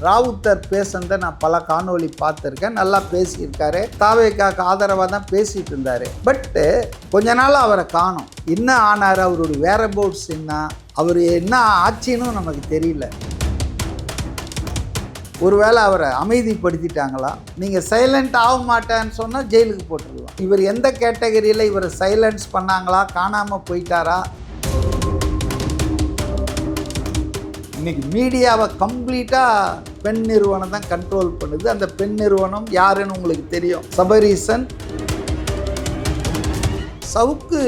ராவுத்தர் பேசுனதை நான் பல காணொலி பார்த்துருக்கேன். நல்லா பேசியிருக்காரு. தாவேக்காக்கு ஆதரவாக தான் பேசிகிட்டு இருந்தார். பட்டு கொஞ்ச நாள் அவரை காணோம். என்ன ஆனார், அவருடைய வேரபவுட்ஸ் என்ன, அவர் என்ன ஆச்சுன்னு நமக்கு தெரியல. ஒருவேளை அவரை அமைதிப்படுத்திட்டாங்களா? நீங்கள் சைலண்ட் ஆக மாட்டேன்னு சொன்னால் ஜெயிலுக்கு போட்டுருவோம். இவர் எந்த கேட்டகரியில் இவர் சைலன்ஸ் பண்ணாங்களா, காணாமல் போயிட்டாரா? இன்றைக்கி மீடியாவை கம்ப்ளீட்டாக பெண் நிறுவனம் தான் கண்ட்ரோல் பண்ணுது. அந்த பெண் நிறுவனம் யாருன்னு உங்களுக்கு தெரியும். சபரீசன். சவுக்கு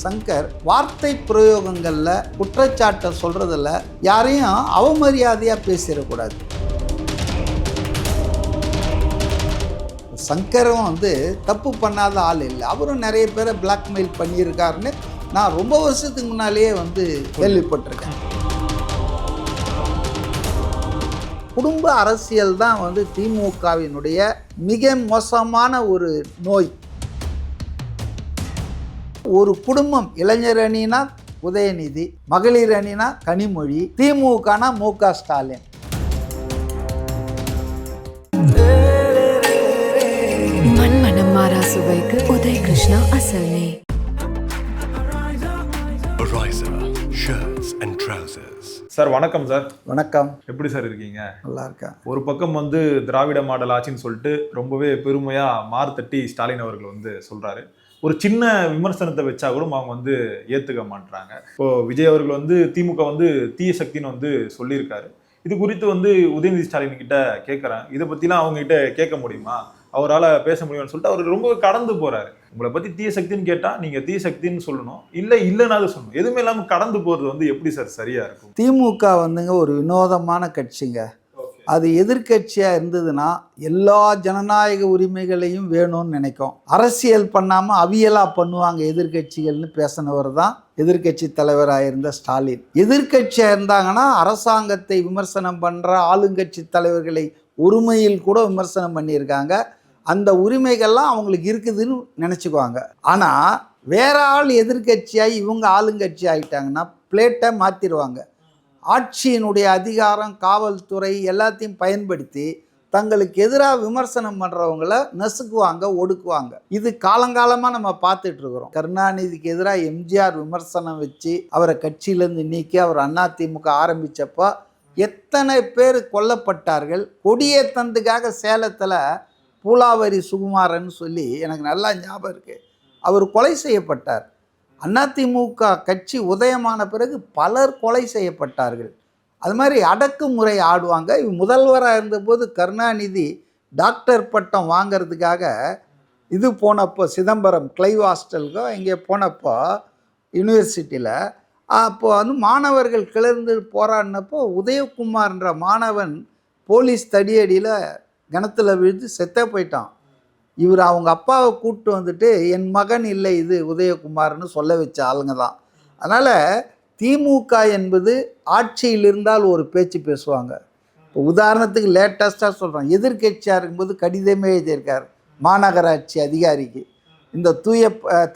சங்கர் வார்த்தை பிரயோகங்களில் குற்றச்சாட்டை சொல்கிறதில்ல யாரையும் அவமரியாதையாக பேசிடக்கூடாது. சங்கரும் தப்பு பண்ணாத ஆள் இல்லை. அவரும் நிறைய பேரை பிளாக்மெயில் பண்ணியிருக்காருன்னு நான் ரொம்ப வருஷத்துக்கு முன்னாலேயே கேள்விப்பட்டிருக்கேன். குடும்ப அரசியல் தான் திமுகவினுடைய மிக மோசமான ஒரு நோய். ஒரு குடும்பம், இளைஞர் அணினா உதயநிதி, மகளிர் அணினா கனிமொழி, திமுகனா மு.க. ஸ்டாலின். மண்மனம் மாறா சுவைக்கு உதய கிருஷ்ணா அசல் நெய். சார் வணக்கம் சார். வணக்கம். எப்படி சார் இருக்கீங்க? நல்லா இருக்கேன். ஒரு பக்கம் திராவிட மாடல் ஆட்சின்னு சொல்லிட்டு ரொம்பவே பெருமையா மார்த்தட்டி ஸ்டாலின் அவர்கள் சொல்றாரு. ஒரு சின்ன விமர்சனத்தை வச்சா கூட அவங்க ஏத்துக்க மாட்டாங்க. இப்போ விஜய் அவர்கள் திமுக தீய சக்தின்னு சொல்லியிருக்காரு. இது குறித்து உதயநிதி ஸ்டாலின் கிட்ட கேட்கறேன். இதை பத்திலாம் அவங்க கிட்ட கேட்க முடியுமா, அவரால் பேச முடியும்னு சொல்லிட்டு அவர் ரொம்ப கடந்து போறாரு. உங்களை பத்தி தீய சக்தின்னு கேட்டா நீங்க தீய சக்தின்னு சொல்லணும், இல்லைன்னாவது சொல்லணும். எதுவுமே இல்லாம கடந்து போறது எப்படி சார் சரியா இருக்கும்? திமுக ஒரு வினோதமான கட்சிங்க. அது எதிர்கட்சியாக இருந்ததுன்னா எல்லா ஜனநாயக உரிமைகளையும் வேணும்னு நினைக்கும். அரசியல் பண்ணாமல் அவியலாக பண்ணுவாங்க எதிர்கட்சிகள்னு பேசினவர் தான் எதிர்கட்சி தலைவராக இருந்த ஸ்டாலின். எதிர்கட்சியாக இருந்தாங்கன்னா அரசாங்கத்தை விமர்சனம் பண்ணுற ஆளுங்கட்சி தலைவர்களை ஒருமையில் கூட விமர்சனம் பண்ணியிருக்காங்க. அந்த உரிமைகள்லாம் அவங்களுக்கு இருக்குதுன்னு நினச்சிக்குவாங்க. ஆனால் வேற ஆள் எதிர்கட்சியாகி இவங்க ஆளுங்கட்சி ஆகிட்டாங்கன்னா பிளேட்டை மாற்றிடுவாங்க. ஆட்சியினுடைய அதிகாரம், காவல்துறை எல்லாத்தையும் பயன்படுத்தி தங்களுக்கு எதிராக விமர்சனம் பண்ணுறவங்கள நசுக்குவாங்க, ஒடுக்குவாங்க. இது காலங்காலமாக நம்ம பார்த்துட்டு இருக்கிறோம். கருணாநிதிக்கு எதிராக எம்ஜிஆர் விமர்சனம் வச்சு அவரை கட்சியிலேருந்து நீக்கி அவர் அதிமுக ஆரம்பித்தப்போ எத்தனை பேர் கொல்லப்பட்டார்கள். கொடியேற்றத்துக்காக சேலத்தில் பூலாவரி சுகுமாரன் சொல்லி எனக்கு நல்லா ஞாபகம் இருக்குது. அவர் கொலை செய்யப்பட்டார். அதிமுக கட்சி உதயமான பிறகு பலர் கொலை செய்யப்பட்டார்கள். அது மாதிரி அடக்குமுறை ஆடுவாங்க. முதல்வராக இருந்தபோது கருணாநிதி டாக்டர் பட்டம் வாங்கிறதுக்காக இது போனப்போ சிதம்பரம் கிளைவ் ஹாஸ்டலுக்கோ இங்கே போனப்போ யூனிவர்சிட்டியில் அப்போது மாணவர்கள் கிளர்ந்து போராடினப்போ உதயகுமார்ன்ற மாணவன் போலீஸ் தடியடியில் கிணத்துல விழுந்து செத்தே போயிட்டான். இவர் அவங்க அப்பாவை கூப்பிட்டு என் மகன் இல்லை இது உதயகுமார்னு சொல்ல வச்ச ஆளுங்க தான். அதனால் திமுக என்பது ஆட்சியில் இருந்தால் ஒரு பேச்சு பேசுவாங்க. இப்போ உதாரணத்துக்கு லேட்டஸ்ட்டாக சொல்கிறோம், எதிர்கட்சியாக இருக்கும்போது கடிதமே எழுதியிருக்கார் மாநகராட்சி அதிகாரிக்கு. இந்த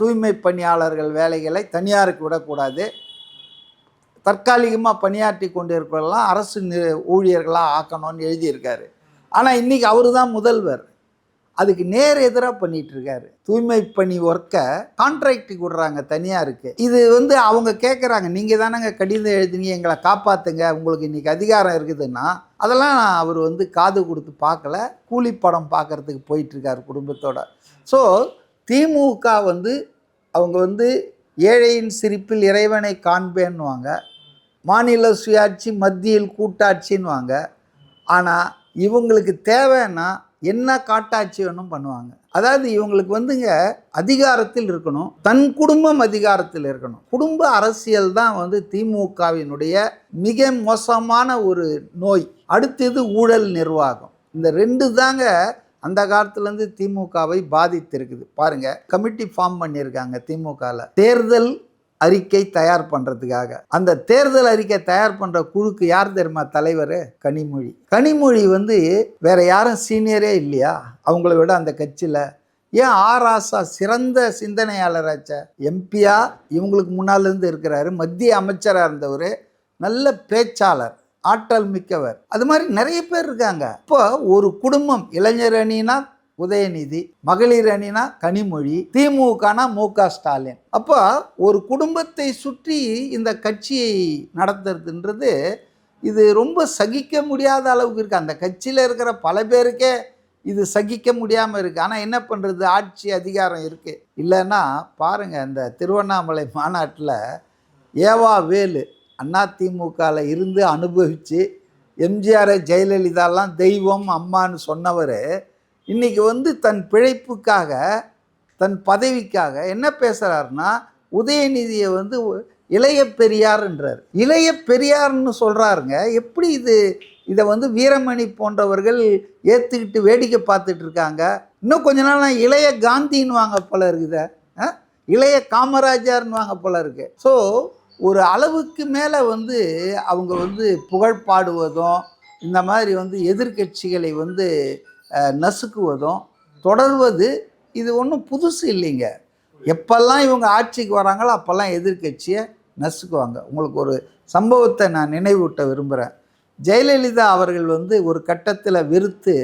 தூய்மை பணியாளர்கள் வேலைகளை தனியாருக்கு விடக்கூடாது, தற்காலிகமாக பணியாற்றி கொண்டு இருப்பதெல்லாம் அரசு ஊழியர்களாக ஆக்கணும்னு எழுதியிருக்காரு. ஆனால் இன்றைக்கி அவர் தான் முதல்வர். அதுக்கு நேர் எதிராக பண்ணிகிட்ருக்காரு. தூய்மை பணி ஒர்க்கை கான்ட்ராக்டுக்கு விடுறாங்க தனியாருக்கு. இது அவங்க கேட்குறாங்க, நீங்கள் தானேங்க கடிதம் எழுதினீங்க, எங்களை காப்பாற்றுங்க, உங்களுக்கு இன்றைக்கி அதிகாரம் இருக்குதுன்னா அதெல்லாம் அவர் காது கொடுத்து பார்க்கல. கூலி படம் பார்க்குறதுக்கு போயிட்டுருக்காரு குடும்பத்தோட. ஸோ திமுக அவங்க ஏழையின் சிரிப்பில் இறைவனை காண்பேன்னுவாங்க, மாநில சுயாட்சி மத்தியில் கூட்டாட்சின்னுவாங்க. ஆனால் இவங்களுக்கு தேவைன்னா என்ன காட்டாட்சி வேணும் பண்ணுவாங்க. அதாவது இவங்களுக்கு அதிகாரத்தில் இருக்கணும், தன் குடும்பம் அதிகாரத்தில் இருக்கணும். குடும்ப அரசியல் தான் திமுகவினுடைய மிக மோசமான ஒரு நோய். அடுத்தது ஊழல் நிர்வாகம். இந்த ரெண்டு தாங்க அந்த காலத்துலேருந்து திமுகவை பாதித்திருக்குது. பாருங்கள், கமிட்டி ஃபார்ம் பண்ணியிருக்காங்க திமுகவில் தேர்தல் அறிக்கை தயார் பண்ணுறதுக்காக. அந்த தேர்தல் அறிக்கை தயார் பண்ணுற குழுக்கு யார் தெரியுமா தலைவர்? கனிமொழி. கனிமொழி வேற யாரும் சீனியரே இல்லையா அவங்கள விட அந்த கட்சியில்? ஏன் ஆராசா சிறந்த சிந்தனையாளராச்ச எம்பியா இவங்களுக்கு முன்னாலேருந்து இருக்கிறாரு, மத்திய அமைச்சராக இருந்தவர், நல்ல பேச்சாளர். ஆற்றல் மிக்கவர். அது மாதிரி நிறைய பேர் இருக்காங்க. இப்போ ஒரு குடும்பம், இளைஞர் அணினா உதயநிதி, மகளிர் அணினா கனிமொழி, திமுகனா மு.க. ஸ்டாலின். அப்போ ஒரு குடும்பத்தை சுற்றி இந்த கட்சியை நடத்துறதுன்றது இது ரொம்ப சகிக்க முடியாத அளவுக்கு இருக்குது. அந்த கட்சியில் இருக்கிற பல பேருக்கே இது சகிக்க முடியாமல் இருக்குது. ஆனால் என்ன பண்ணுறது, ஆட்சி அதிகாரம் இருக்குது. இல்லைன்னா பாருங்கள், இந்த திருவண்ணாமலை மாநாட்டில் ஏவா வேலு அதிமுகவில் இருந்து அனுபவித்து எம்ஜிஆரை ஜெயலலிதாலாம் தெய்வம் அம்மான்னு சொன்னவர் இன்றைக்கி வந்து தன் பிழைப்புக்காக, தன் பதவிக்காக என்ன பேசுகிறாருன்னா, உதயநிதியை வந்து இளைய பெரியார்ன்றார். இளைய பெரியார்னு சொல்கிறாருங்க. எப்படி இதை வந்து வீரமணி போன்றவர்கள் ஏற்றுக்கிட்டு வேடிக்கை பார்த்துட்டு இருக்காங்க. இன்னும் கொஞ்ச நாள் இளைய காந்தின்னு வாங்க போல இருக்குத, இளைய காமராஜர்னு வாங்க போல இருக்கு. ஸோ ஒரு அளவுக்கு மேலே வந்து அவங்க வந்து புகழ் பாடுவதும் இந்த மாதிரி வந்து எதிர்க்கட்சிகளை வந்து நசுக்குவதும் தொடர்வது இது ஒன்றும் புதுசு இல்லைங்க. எப்பெல்லாம் இவங்க ஆட்சிக்கு வராங்களோ அப்போல்லாம் எதிர்க்கட்சியை நசுக்குவாங்க. உங்களுக்கு ஒரு சம்பவத்தை நான் நினைவூட்ட விரும்புகிறேன். ஜெயலலிதா அவர்கள் வந்து ஒரு கட்டத்தில் வெறுத்து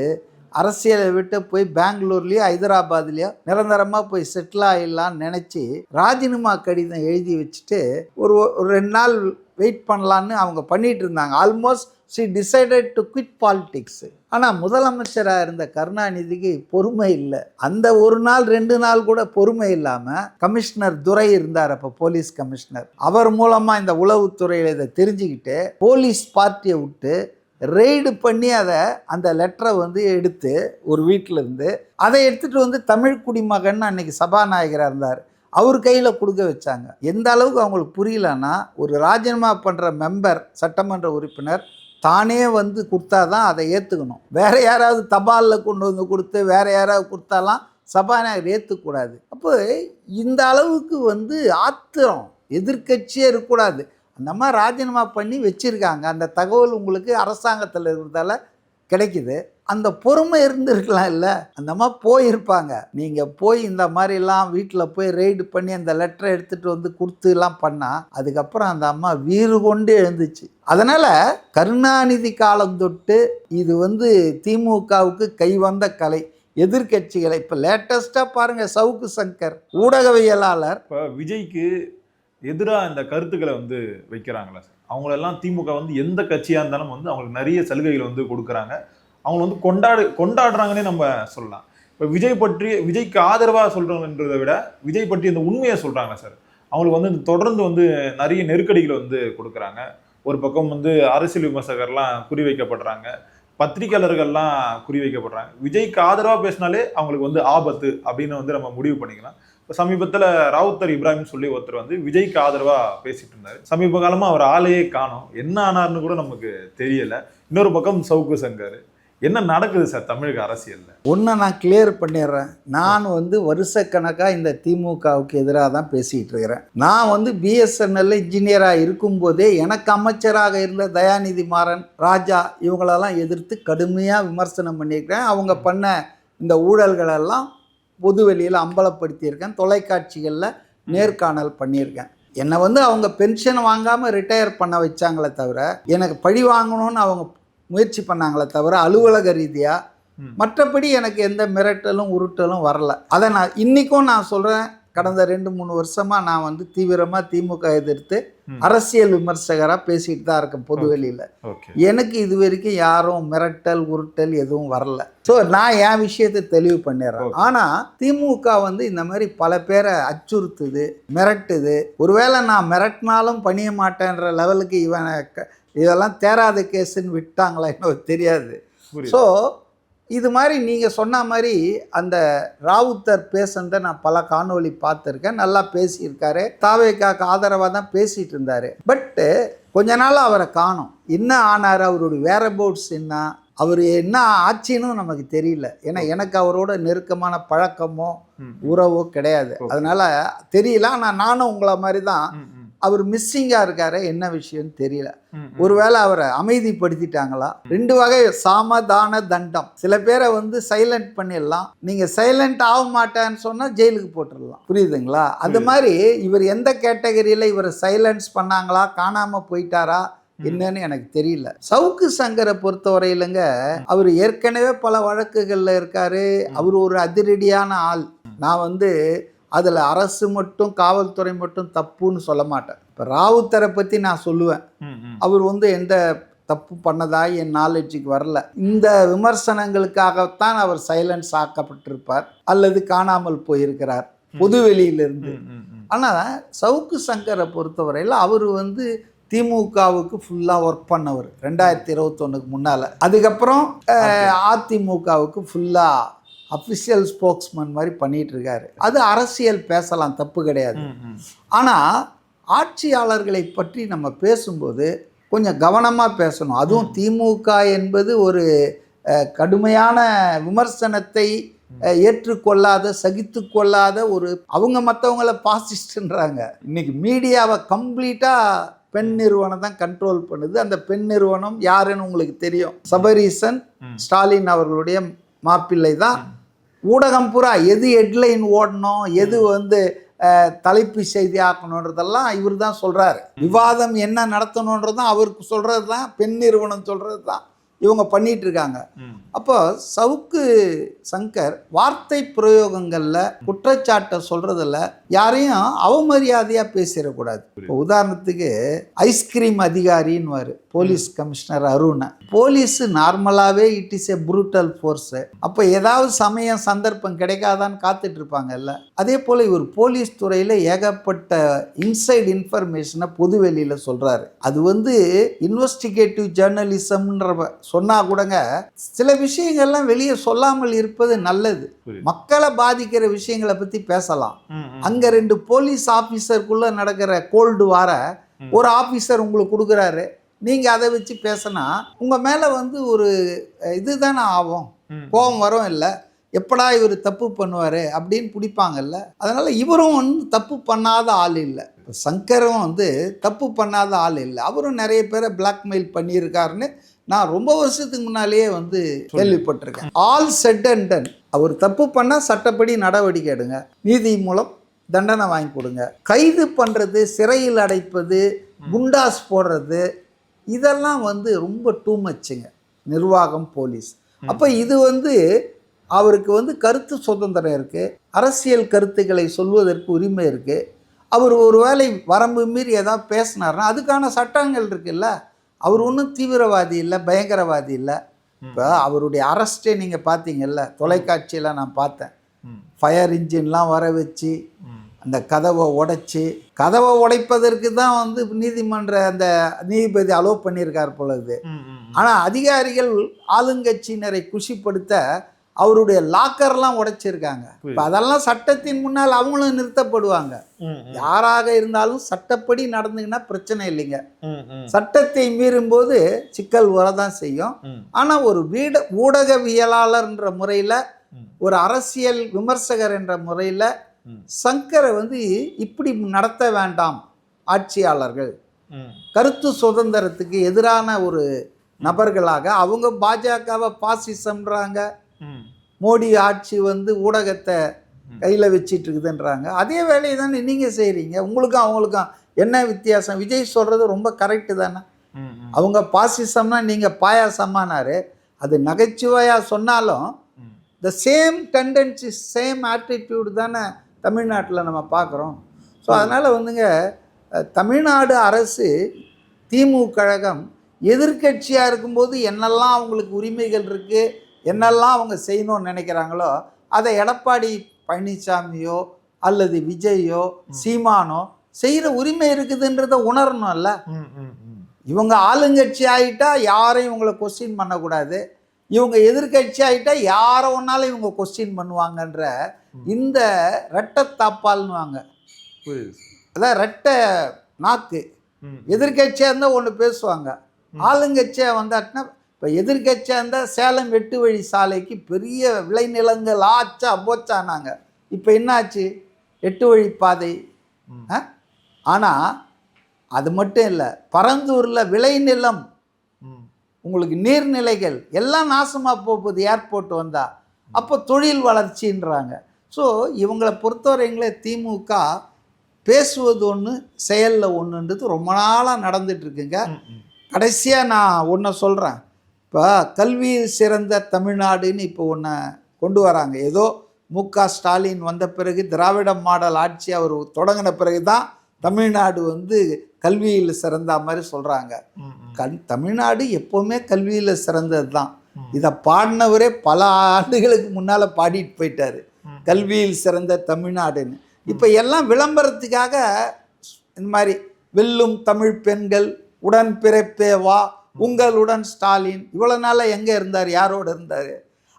அரசியலை விட்டு போய் பெங்களூர்லேயோ ஹைதராபாத்லேயோ நிரந்தரமாக போய் செட்டில் ஆகிடலான்னு நினச்சி ராஜினாமா கடிதம் எழுதி வச்சுட்டு ஒரு 2 நாள் வெயிட் பண்ணலான்னு அவங்க பண்ணிகிட்டு இருந்தாங்க. Almost she decided to quit politics. ஆனால் முதலமைச்சராக இருந்த கருணாநிதிக்கு பொறுமை இல்லை. அந்த 1 நாள் 2 நாள் கூட பொறுமை இல்லாமல் கமிஷனர் துரை இருந்தார், அப்போ போலீஸ் கமிஷனர். அவர் மூலமாக இந்த உளவுத்துறையில் இதை தெரிஞ்சுக்கிட்டு போலீஸ் பார்ட்டியை விட்டு ரெய்டு பண்ணி அந்த லெட்டரை வந்து எடுத்து ஒரு வீட்டில் இருந்து அதை எடுத்துகிட்டு வந்து தமிழ் குடிமகன் அன்னைக்கு சபாநாயகராக இருந்தார், அவர் கையில் கொடுக்க வச்சாங்க. எந்த அளவுக்கு அவங்களுக்கு புரியலன்னா, ஒரு ராஜினாமா பண்ணுற மெம்பர், சட்டமன்ற உறுப்பினர் தானே வந்து கொடுத்தா தான் அதை ஏற்றுக்கணும். வேறு யாராவது தபாலில் கொண்டு வந்து கொடுத்து வேறு யாராவது கொடுத்தாலாம் சபாநாயகர் ஏற்றுக்கூடாது. அப்போ இந்த அளவுக்கு வந்து ஆத்திரம், எதிர்க்கட்சியே இருக்கக்கூடாது. அந்த மாதிரி ராஜினாமா பண்ணி வச்சுருக்காங்க. அந்த தகவல் உங்களுக்கு அரசாங்கத்தில் இருக்கிறதால கிடைக்குது. அந்த பொறுமை இருந்திருக்கலாம் இல்லை, அந்த மாதிரி போயிருப்பாங்க. நீங்கள் போய் இந்த மாதிரிலாம் வீட்டில் போய் ரெய்டு பண்ணி அந்த லெட்டரை எடுத்துகிட்டு வந்து கொடுத்துலாம் பண்ணால் அதுக்கப்புறம் அந்த அம்மா வீறு கொண்டு எழுந்துச்சு. அதனால் கருணாநிதி காலம் தொட்டு இது வந்து திமுகவுக்கு கைவந்த கலை. எதிர்க்கட்சிகளை இப்போ லேட்டஸ்ட்டாக பாருங்கள், சவுக்கு சங்கர் ஊடகவியலாளர் இப்போ விஜய்க்கு எதிராக இந்த கருத்துக்களை வந்து வைக்கிறாங்களா சார்? அவங்களெல்லாம் திமுக வந்து எந்த கட்சியாக இருந்தாலும் வந்து அவங்களுக்கு நிறைய சலுகைகளை வந்து கொடுக்குறாங்க, அவங்களை வந்து கொண்டாடுறாங்கன்னே நம்ம சொல்லலாம். இப்போ விஜய்க்கு ஆதரவாக சொல்கிறோன்றதை விட விஜய் பற்றி இந்த உண்மையை சொல்கிறாங்க சார். அவங்களுக்கு வந்து தொடர்ந்து வந்து நிறைய நெருக்கடிகளை வந்து கொடுக்குறாங்க. ஒரு பக்கம் வந்து அரசியல் விமர்சகர்லாம் குறிவைக்கப்படுறாங்க, பத்திரிகையாளர்கள்லாம் குறிவைக்கப்படுறாங்க. விஜய்க்கு ஆதரவாக பேசினாலே அவங்களுக்கு வந்து ஆபத்து அப்படின்னு வந்து நம்ம முடிவு பண்ணிக்கலாம். இப்போ சமீபத்தில் ராவுத்தர் இப்ராஹிம் சொல்லி ஒருத்தர் வந்து விஜய்க்கு ஆதரவாக பேசிட்டு இருந்தார். சமீப காலமாக அவர் ஆளையே காணோம், என்ன ஆனார்னு கூட நமக்கு தெரியலை. இன்னொரு பக்கம் சவுக்கு சங்கர். என்ன நடக்குது சார் தமிழக அரசியலில்? ஒன்று நான் கிளியர் பண்ணிடுறேன். நான் வந்து வருஷக்கணக்காக இந்த திமுகவுக்கு எதிராக தான் பேசிகிட்டு இருக்கிறேன். நான் வந்து பிஎஸ்என்எல் இன்ஜினியராக இருக்கும்போதே எனக்கு அமைச்சராக இருந்த தயாநிதி மாறன், ராஜா இவங்களெல்லாம் எதிர்த்து கடுமையாக விமர்சனம் பண்ணியிருக்கிறேன். அவங்க பண்ண இந்த ஊழல்களெல்லாம் பொதுவெளியில் அம்பலப்படுத்தியிருக்கேன், தொலைக்காட்சிகளில் நேர்காணல் பண்ணியிருக்கேன். என்னை வந்து அவங்க பென்ஷன் வாங்காமல் ரிட்டையர் பண்ண வச்சாங்களே தவிர, எனக்கு பழி வாங்கணும்னு அவங்க முயற்சி பண்ணாங்களே தவிர அலுவலக ரீதியாக மற்றபடி எனக்கு எந்த மிரட்டலும் உருட்டலும் வரல. அதை நான் இன்றைக்கும் நான் சொல்கிறேன். கடந்த 2-3 வருஷமாக நான் வந்து தீவிரமாக திமுக எதிர்த்து அரசியல் விமர்சகராக பேசிகிட்டு தான் இருக்கேன் பொதுவெளியில். எனக்கு இது வரைக்கும் யாரும் மிரட்டல் உருட்டல் எதுவும் வரல. ஸோ நான் என் விஷயத்தை தெளிவு பண்ணிடுறேன். ஆனால் திமுக வந்து இந்த மாதிரி பல பேரை அச்சுறுத்துது, மிரட்டுது. ஒருவேளை நான் மிரட்டினாலும் பணிய மாட்டேன்ற லெவலுக்கு இதெல்லாம் தேராத கேஸுன்னு விட்டாங்களா இன்னும் தெரியாது. ஸோ இது மாதிரி நீங்கள் சொன்ன மாதிரி அந்த ராவுத்தர் பேசுனதை நான் பல காணொலி பார்த்துருக்கேன். நல்லா பேசியிருக்காரு, தாவேக்காக்கு ஆதரவாக தான் பேசிகிட்டு இருந்தார். பட்டு கொஞ்ச நாள் அவரை காணோம். என்ன ஆனார், அவருடைய வேரபவுட்ஸ் என்ன, அவர் என்ன ஆட்சின்னு நமக்கு தெரியல. ஏன்னா எனக்கு அவரோட நெருக்கமான பழக்கமோ உறவோ கிடையாது, அதனால் தெரியல. ஆனால் நானும் உங்களை மாதிரி தான் அவர் மிஸ்ஸிங்காக இருக்காரு, என்ன விஷயம்னு தெரியல. ஒருவேளை அவரை அமைதிப்படுத்திட்டாங்களா? 2 வகை சாமதான தண்டம். சில பேரை வந்து சைலண்ட் பண்ணிடலாம், நீங்கள் சைலண்ட் ஆக மாட்டேன்னு சொன்னால் ஜெயிலுக்கு போட்டுடலாம், புரியுதுங்களா? அது மாதிரி இவர் எந்த கேட்டகரியில் இவரை சைலன்ஸ் பண்ணாங்களா, காணாமல் போயிட்டாரா, என்னன்னு எனக்கு தெரியல. சவுக்கு சங்கரை பொறுத்தவரையிலங்க, அவர் ஏற்கனவே பல வழக்குகளில் இருக்காரு. அவர் ஒரு அதிரடியான ஆள். நான் வந்து அதில் அரசு மட்டும் காவல்துறை மட்டும் தப்புன்னு சொல்ல மாட்டேன். இப்போ ராவுத்தரை பற்றி நான் சொல்லுவேன். அவர் வந்து எந்த தப்பு பண்ணதாக என் நாலேஜுக்கு வரல. இந்த விமர்சனங்களுக்காகத்தான் அவர் சைலன்ஸ் ஆக்கப்பட்டிருப்பார் அல்லது காணாமல் போயிருக்கிறார் பொதுவெளியிலிருந்து. ஆனால் சவுக்கு சங்கரை பொறுத்தவரையில் அவர் வந்து திமுகவுக்கு ஃபுல்லாக ஒர்க் பண்ணவர் 2021க்கு முன்னால். அதுக்கப்புறம் அதிமுகவுக்கு ஃபுல்லாக அஃபிஷியல் ஸ்போக்ஸ்மேன் மாதிரி பண்ணிகிட்டு இருக்காரு. அது அரசியல் பேசலாம், தப்பு கிடையாது. ஆனால் ஆட்சியாளர்களை பற்றி நம்ம பேசும்போது கொஞ்சம் கவனமாக பேசணும். அதுவும் திமுக என்பது ஒரு கடுமையான விமர்சனத்தை ஏற்றுக்கொள்ளாத, சகித்து கொள்ளாத ஒரு, அவங்க மற்றவங்கள பாசிஸ்ட்ன்றாங்க. இன்னைக்கு மீடியாவை கம்ப்ளீட்டாக பெண் நிறுவனம் தான் கண்ட்ரோல் பண்ணுது. அந்த பெண் நிறுவனம் யாருன்னு உங்களுக்கு தெரியும். சபரீசன் ஸ்டாலின் அவர்களுடைய மாப்பிள்ளை தான். ஊடகம் பூரா எது ஹெட்லைன் ஓடணும், எது வந்து தலைப்பு செய்தி ஆக்கணுன்றதெல்லாம் இவர் தான் சொல்கிறாரு. விவாதம் என்ன நடத்தணுன்றதும் அவருக்கு சொல்கிறது தான், பெண் நிறுவனம் சொல்கிறது தான் இவங்க பண்ணிட்டு இருக்காங்க. அப்போ சவுக்கு சங்கர் வார்த்தை பிரயோகங்களில் குற்றச்சாட்டை சொல்கிறதில்ல யாரையும் அவமரியாதையாக பேசிடக்கூடாது. இப்போ உதாரணத்துக்கு ஐஸ்கிரீம் அதிகாரின்னு போலீஸ் கமிஷனர் அருண். போலீஸு நார்மலாகவே it is a brutal force. அப்போ ஏதாவது சமயம் சந்தர்ப்பம் கிடைக்காதான்னு காத்துட்டு இருப்பாங்கல்ல. அதே போல் இவர் போலீஸ் துறையில் ஏகப்பட்ட இன்சைட் இன்ஃபர்மேஷனை பொதுவெளியில் சொல்கிறாரு. அது வந்து இன்வெஸ்டிகேட்டிவ் ஜேர்னலிசம்ன்ற சொன்னால் கூடங்க சில விஷயங்கள்லாம் வெளியே சொல்லாமல் இருப்பது நல்லது. மக்களை பாதிக்கிற விஷயங்களை பற்றி பேசலாம். அங்கே 2 போலீஸ் ஆஃபீஸருக்குள்ளே நடக்கிற கோல்டு வார ஒரு ஆஃபீஸர் உங்களுக்கு கொடுக்குறாரு, நீங்கள் அதை வச்சு பேசினா உங்கள் மேலே வந்து ஒரு இதுதானே ஆகும், கோபம் வரும். இல்லை எப்படா இவர் தப்பு பண்ணுவார் அப்படின்னு பிடிப்பாங்கல்ல. அதனால் இவரும் வந்து தப்பு பண்ணாத ஆள் இல்லை. இப்போ சங்கரும் வந்து தப்பு பண்ணாத ஆள் இல்லை. அவரும் நிறைய பேரை பிளாக்மெயில் பண்ணியிருக்காருன்னு நான் ரொம்ப வருஷத்துக்கு முன்னாலேயே வந்து கேள்விப்பட்டிருக்கேன். All set and done. அவர் தப்பு பண்ணால் சட்டப்படி நடவடிக்கை எடுங்க, நீதி மூலம் தண்டனை வாங்கி கொடுங்க. கைது பண்ணுறது, சிறையில் அடைப்பது, குண்டாஸ் போடுறது, இதெல்லாம் வந்து ரொம்ப டூ மச்சுங்க நிர்வாகம், போலீஸ். அப்போ இது வந்து அவருக்கு வந்து கருத்து சுதந்திரம் இருக்குது, அரசியல் கருத்துக்களை சொல்வதற்கு உரிமை இருக்குது. அவர் ஒரு வேளை வரம்பு மீறி ஏதாவது பேசினார்னா அதுக்கான சட்டங்கள் இருக்குல்ல. அவர் ஒன்றும் தீவிரவாதி இல்லை, பயங்கரவாதி இல்லை. இப்போ அவருடைய அரெஸ்ட்டே நீங்கள் பார்த்தீங்கல்ல, தொலைக்காட்சியில் நான் பார்த்தேன். ஃபயர் இன்ஜின்லாம் வர வச்சு அந்த கதவை உடைப்பதற்கு தான் வந்து நீதிமன்ற அந்த நீதிபதி அலோவ் பண்ணியிருக்கார் பொழுது. ஆனால் அதிகாரிகள் ஆளுங்கட்சியினரை குஷிப்படுத்த அவருடைய லாக்கர்லாம் உடைச்சிருக்காங்க. இப்போ அதெல்லாம் சட்டத்தின் முன்னால் அவங்களும் நிறுத்தப்படுவாங்க. யாராக இருந்தாலும் சட்டப்படி நடந்துங்கன்னா பிரச்சனை இல்லைங்க. சட்டத்தை மீறும்போது சிக்கல் வரதான் செய்யும். ஆனால் ஒரு ஊடகவியலாளர்ன்ற முறையில், ஒரு அரசியல் விமர்சகர் என்ற முறையில் சங்கரை வந்து இப்படி நடத்த வேண்டாம். ஆட்சியாளர்கள் கருத்து சுதந்திரத்துக்கு எதிரான ஒரு நபர்களாக அவங்க பாஜகவை பாசிசம்ன்றாங்க, மோடி ஆட்சி வந்து ஊடகத்தை கையில் வச்சிட்டு இருக்குதுன்றாங்க. அதே வேலையை தானே நீங்கள் செய்கிறீங்க. உங்களுக்கும் அவங்களுக்கும் என்ன வித்தியாசம்? விஜய் சொல்கிறது ரொம்ப கரெக்டு தானே. அவங்க பாசிசம்னா நீங்கள் பாயாசமானாரு. அது நகைச்சுவையாக சொன்னாலும் the same tendency, same attitude தானே தமிழ்நாட்டில் நம்ம பார்க்குறோம். ஸோ அதனால் வந்துங்க, தமிழ்நாடு அரசு, திமுக கழகம் எதிர்கட்சியாக இருக்கும்போது என்னெல்லாம் அவங்களுக்கு உரிமைகள் இருக்குது, என்னெல்லாம் அவங்க செய்யணும்னு நினைக்கிறாங்களோ அதை எடப்பாடி பழனிசாமியோ அல்லது விஜயோ சீமானோ செய்கிற உரிமை இருக்குதுன்றதை உணரணும்ல. இவங்க ஆளுங்கட்சி ஆகிட்டா யாரையும் இவங்களை கொஸ்டின் பண்ணக்கூடாது, இவங்க எதிர்கட்சி ஆகிட்டா யாரை ஒன்றாலும் இவங்க கொஸ்டின் பண்ணுவாங்கன்ற இந்த ரெட்டை தாப்பால்னுவாங்க. அதான் ரெட்டை நாக்கு. எதிர்கட்சியாக இருந்தால் ஒன்று பேசுவாங்க, ஆளுங்கட்சியாக வந்தாட்டினா. இப்போ எதிர்கட்சியாக இருந்தால் சேலம் 8 வழி சாலைக்கு பெரிய விளைநிலங்கள் ஆச்சா போச்சானாங்க. இப்போ என்னாச்சு? 8 வழி பாதை. ஆனால் அது மட்டும் இல்லை, பரந்தூரில் விளைநிலம், உங்களுக்கு நீர்நிலைகள் எல்லாம் நாசமாக போகுது ஏர்போர்ட் வந்தால். அப்போ தொழில் வளர்ச்சின்றாங்க. ஸோ இவங்களை பொறுத்தவரைங்களே திமுக பேசுவது ஒன்று, செயலில் ஒன்றுன்றது ரொம்ப நாளாக நடந்துட்டுருக்குங்க. கடைசியாக நான் ஒன்றை சொல்கிறேன். இப்போ கல்வியில் சிறந்த தமிழ்நாடுன்னு இப்போ ஒன்று கொண்டு வராங்க. ஏதோ மு.க. ஸ்டாலின் வந்த பிறகு திராவிட மாடல் ஆட்சி அவர் தொடங்கின பிறகு தான் தமிழ்நாடு வந்து கல்வியில் சிறந்த மாதிரி சொல்கிறாங்க. தமிழ்நாடு எப்போவுமே கல்வியில் சிறந்தது தான். இதை பாடினவரே பல ஆண்டுகளுக்கு முன்னால் பாடிட்டு போயிட்டார், கல்வியில் சிறந்த தமிழ்நாடுன்னு. இப்போ எல்லாம் விளம்பரத்துக்காக இந்த மாதிரி வெல்லும் தமிழ் பெண்கள், உடன் பிறப்பே வா, உங்களுடன் ஸ்டாலின், இவ்வளோ நாளாக எங்கே இருந்தார், யாரோடு இருந்தார்?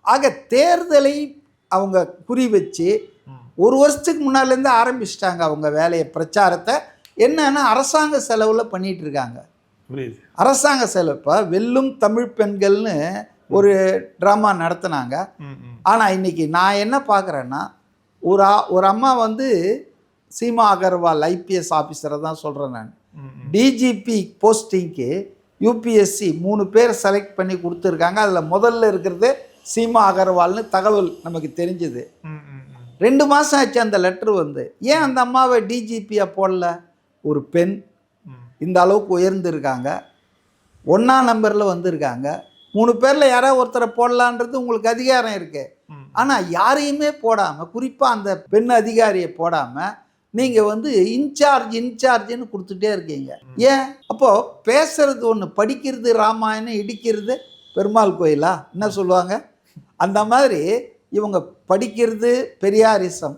ஆக தேர்தலை அவங்க குறி வச்சு ஒரு வருஷத்துக்கு முன்னாலேருந்து ஆரம்பிச்சிட்டாங்க அவங்க வேலையை, பிரச்சாரத்தை. என்னன்னா அரசாங்க செலவில் பண்ணிகிட்டு இருக்காங்க. அரசாங்க செலவு. இப்போ வெல்லும் தமிழ் பெண்கள்னு ஒரு ட்ராமா நடத்தினாங்க. ஆனால் இன்றைக்கி நான் என்ன பார்க்குறேன்னா, ஒரு அம்மா வந்து சீமா அகர்வால் ஐபிஎஸ் ஆஃபீஸரை தான் சொல்கிறேன் நான். டிஜிபி போஸ்டிங்க்கு யூபிஎஸ்சி 3 பேர் செலக்ட் பண்ணி கொடுத்துருக்காங்க. அதில் முதல்ல இருக்கிறது சீமா அகர்வால்னு தகவல் நமக்கு தெரிஞ்சுது. 2 மாதம் ஆச்சு அந்த லெட்ரு வந்து. ஏன் அந்த அம்மாவை டிஜிபியாக போடல? ஒரு பெண் இந்த அளவுக்கு உயர்ந்திருக்காங்க, 1ஆம் நம்பரில் வந்திருக்காங்க. 3 பேரில் யாராவது ஒருத்தரை போடலான்றது உங்களுக்கு அதிகாரம் இருக்குது. ஆனால் யாரையுமே போடாமல், குறிப்பாக அந்த பெண் அதிகாரியை போடாமல் நீங்கள் வந்து இன்சார்ஜ்னு கொடுத்துட்டே இருக்கீங்க. ஏன்? அப்போது பேசுறது ஒன்று, படிக்கிறது ராமாயணம், இடிக்கிறது பெருமாள் கோயிலா என்ன சொல்லுவாங்க? அந்த மாதிரி இவங்க படிக்கிறது பெரியாரிசம்,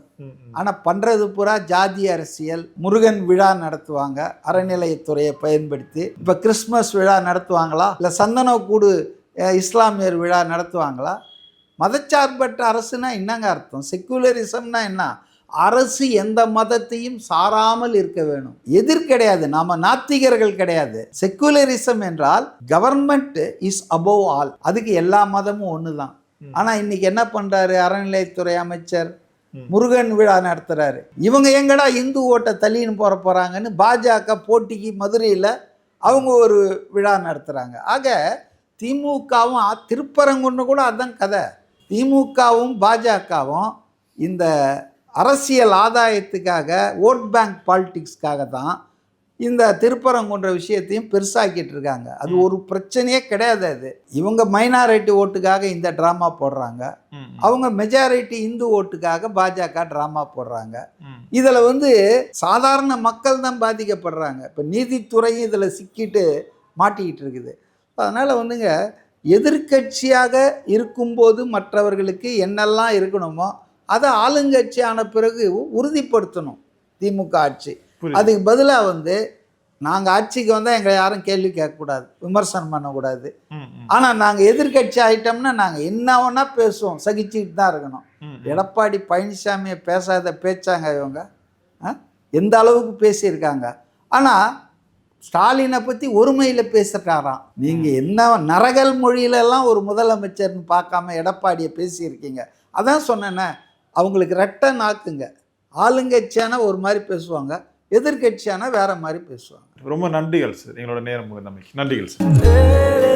ஆனால் பண்ணுறது பூரா ஜாதி அரசியல். முருகன் விழா நடத்துவாங்க அறநிலையத்துறையை பயன்படுத்தி. இப்போ கிறிஸ்மஸ் விழா நடத்துவாங்களா? இல்லை சந்தனக்கூடு இஸ்லாமியர் விழா நடத்துவாங்களா? மதச்சார்பற்ற அரசுனா என்னங்க அர்த்தம்? செக்குலரிசம்னா என்ன? அரசு எந்த மதத்தையும் சாராமல் இருக்க வேணும். எதிர் கிடையாது, நாம நாத்திகர்கள் கிடையாது. செக்குலரிசம் என்றால் கவர்மெண்ட் இஸ் அபோவ் ஆல், அதுக்கு எல்லா மதமும் ஒன்று தான். ஆனால் இன்னைக்கு என்ன பண்ணுறாரு அறநிலையத்துறை அமைச்சர்? முருகன் விழா நடத்துகிறாரு. இவங்க எங்கடா இந்து ஓட்டை தள்ளின்னு போகிறாங்கன்னு பாஜக போட்டிக்கு மதுரையில் அவங்க ஒரு விழா நடத்துகிறாங்க. ஆக திமுகவும் திருப்பரங்குன்னு கூட அதுதான் கதை. திமுகவும் பாஜகவும் இந்த அரசியல் ஆதாயத்துக்காக, ஓட் பேங்க் பாலிட்டிக்ஸ்க்காக தான் இந்த திருப்பரங்குன்ற விஷயத்தையும் பெருசாக்கிட்டு இருக்காங்க. அது ஒரு பிரச்சனையே கிடையாது. அது இவங்க மைனாரிட்டி ஓட்டுக்காக இந்த ட்ராமா போடுறாங்க, அவங்க மெஜாரிட்டி இந்து ஓட்டுக்காக பாஜக ட்ராமா போடுறாங்க. இதில் வந்து சாதாரண மக்கள் தான் பாதிக்கப்படுறாங்க. இப்போ நீதித்துறையும் இதில் சிக்கிட்டு மாட்டிக்கிட்டு இருக்குது. அதனால் வந்துங்க, எதிர்கட்சியாக இருக்கும்போது மற்றவர்களுக்கு என்னெல்லாம் இருக்கணுமோ அதை ஆளுங்கட்சியான பிறகு உறுதிப்படுத்தணும் திமுக ஆட்சி. அதுக்கு பதிலாக வந்து நாங்கள் ஆட்சிக்கு வந்தால் எங்களை யாரும் கேள்வி கேட்கக்கூடாது, விமர்சனம் பண்ணக்கூடாது. ஆனால் நாங்கள் எதிர்கட்சி ஆகிட்டோம்னா நாங்கள் என்ன வேணா பேசுவோம், சகிச்சுக்கிட்டு தான் இருக்கணும். எடப்பாடி பழனிசாமியை பேசாத பேச்சாங்க இவங்க, எந்த அளவுக்கு பேசியிருக்காங்க. ஆனால் ஸ்டாலினை பற்றி ஒருமையில் பேசுகிறாராம். நீங்கள் என்ன நரகல் மொழியிலெல்லாம் ஒரு முதலமைச்சர்னு பார்க்காம எடப்பாடியை பேசியிருக்கீங்க. அதான் சொன்னேன்னே, அவங்களுக்கு ரெட்டை நாக்குங்க. ஆளுங்கட்சியான ஒரு மாதிரி பேசுவாங்க, எதிர்கட்சியான வேற மாதிரி பேசுவாங்க. ரொம்ப நன்றிகள் சார், எங்களோட நேரம் நன்றிகள் சார்.